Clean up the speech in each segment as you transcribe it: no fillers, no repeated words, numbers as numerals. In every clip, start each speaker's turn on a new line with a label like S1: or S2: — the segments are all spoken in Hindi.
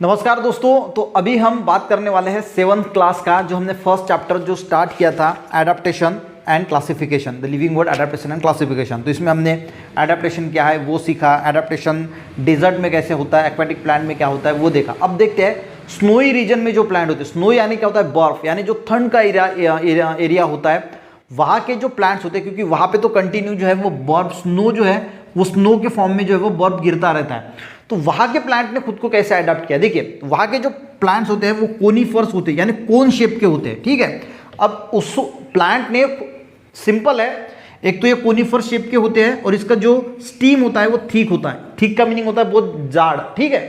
S1: नमस्कार दोस्तों, तो अभी हम बात करने वाले हैं 7th क्लास का, जो हमने फर्स्ट चैप्टर जो स्टार्ट किया था, adaptation and classification, the living word adaptation and classification. तो इसमें हमने एडाप्टेशन क्या है वो सीखा, एडाप्टेशन डेजर्ट में कैसे होता है, एक्वेटिक प्लांट में क्या होता है वो देखा। अब देखते हैं स्नोई रीजन में जो प्लांट होते हैं, स्नो यानी क्या होता है, बर्फ, यानी जो ठंड का एरिया होता है, वहाँ के जो प्लांट्स होते हैं, क्योंकि वहाँ पे तो कंटिन्यू जो है वो बर्फ, स्नो जो है वो स्नो के फॉर्म में जो है वो बर्फ गिरता रहता है। तो वहाँ के प्लांट ने खुद को कैसे अडॉप्ट किया, देखिए वहाँ के जो प्लांट्स होते हैं वो कोनीफर्स होते हैं, यानी कोन शेप के होते हैं, ठीक है। अब उस प्लांट ने, सिंपल है, एक तो ये कोनीफर शेप के होते हैं और इसका जो स्टीम होता है वो थिक होता है। थिक का मीनिंग होता है बहुत जाड़, ठीक है।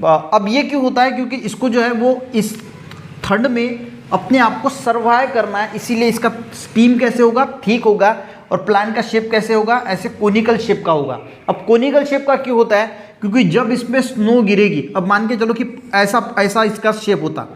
S1: अब ये क्यों होता है, क्योंकि इसको जो है वो इस ठंड में अपने आप को सर्वाइव करना है, इसीलिए इसका स्टीम कैसे होगा, ठीक होगा, और प्लांट का शेप कैसे होगा, ऐसे कोनिकल शेप का होगा। अब कोनिकल शेप का क्यों होता है, क्योंकि जब इसमें स्नो गिरेगी, अब मान के चलो कि ऐसा इसका शेप होता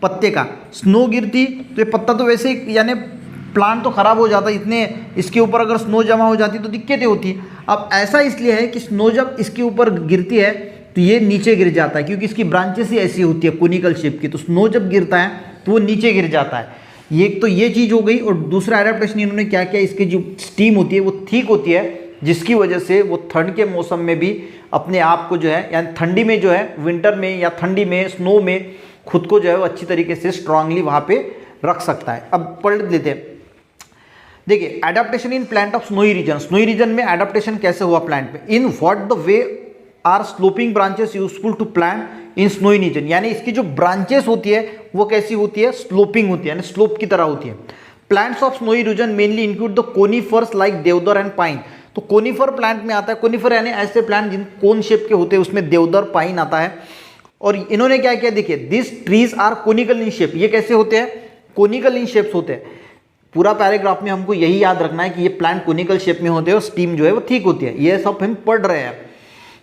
S1: पत्ते का, स्नो गिरती तो ये पत्ता तो वैसे ही, यानी प्लांट तो खराब हो जाता, इतने इसके ऊपर अगर स्नो जमा हो जाती तो दिक्कतें होती। अब ऐसा इसलिए है कि स्नो जब इसके ऊपर गिरती है तो ये नीचे गिर जाता है, क्योंकि इसकी ब्रांचेस ही ऐसी होती है कोनिकल शेप की, तो स्नो जब गिरता है तो वो नीचे गिर जाता है। ये तो ये चीज़ हो गई। और दूसरा एडेप्टेशन इन्होंने क्या किया, इसकी जो स्टीम होती है वो ठीक होती है, जिसकी वजह से वो ठंड के मौसम में भी अपने आप को जो है, यानी ठंडी में जो है, विंटर में या ठंडी में, स्नो में खुद को जो है वो अच्छी तरीके से स्ट्रांगली वहाँ पे रख सकता है। अब पढ़ लेते हैं, देखिए adaptation in plant of snowy region. Snowy region में एडाप्टेशन कैसे हुआ प्लांट में, in what the way are sloping branches useful to plant in snowy region, यानी इसकी जो ब्रांचेस होती है वो कैसी होती है, स्लोपिंग होती है, यानी स्लोप की तरह होती है। Plants of snowy region mainly include the conifers like deodar and pine. तो कोनीफर प्लांट में आता है, कोनीफर यानी ऐसे प्लांट जिन कोन शेप के होते हैं, उसमें देवदार, पाइन आता है। और इन्होंने क्या किया, देखिए this trees are conical in shape. ये कैसे होते हैं, कोनिकल इन शेप्स होते हैं। पूरा पैराग्राफ में हमको यही याद रखना है कि ये प्लांट कोनिकल शेप में होते हैं और स्टीम जो है वो ठीक होती है। ये सब हम पढ़ रहे हैं,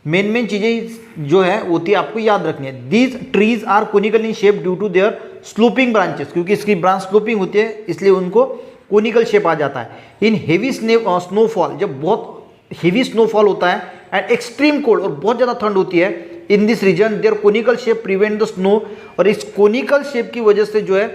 S1: मेन चीजें जो है होती है आपको याद रखनी है। These trees are conical in shape due to their sloping branches, क्योंकि इसकी ब्रांच स्लोपिंग होती है इसलिए उनको कोनिकल शेप आ जाता है। इन हेवी स्नोफॉल, जब बहुत हेवी स्नोफॉल होता है एंड एक्सट्रीम कोल्ड, और बहुत ज़्यादा ठंड होती है in this region, their conical shape prevent the snow. और इस कोनिकल शेप की वजह से जो है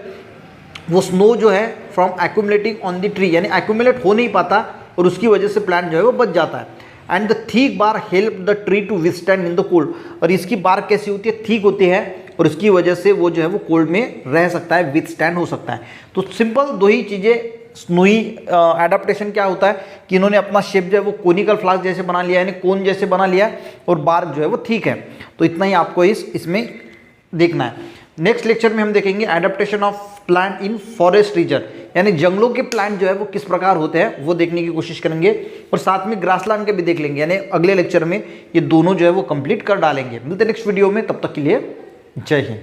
S1: वो स्नो जो है from accumulating on the tree, यानी एक्यूमुलेट हो नहीं पाता और उसकी वजह से प्लांट जो है वो बच जाता है। And the thick bark help the tree to withstand in the cold. और इसकी बार कैसी होती है, थिक होती है, और इसकी वजह से वो जो है वो कोल्ड में रह सकता है, विथस्टैंड हो सकता है। तो सिंपल दो ही चीज़ें स्नोई एडाप्टेशन क्या होता है कि इन्होंने अपना शेप जो है वो कोनिकल फ्लास्क जैसे बना लिया, यानी कोन जैसे बना लिया, और बार्क जो है वो ठीक है। तो इतना ही आपको इसमें देखना है। नेक्स्ट लेक्चर में हम देखेंगे adaptation of plant in forest region, यानी जंगलों के प्लांट जो है वो किस प्रकार होते हैं वो देखने की कोशिश करेंगे, और साथ में ग्रासलैंड के भी देख लेंगे, यानी अगले लेक्चर में ये दोनों जो है वो कंप्लीट कर डालेंगे। मिलते हैं नेक्स्ट वीडियो में, तब तक के लिए जय हिंद।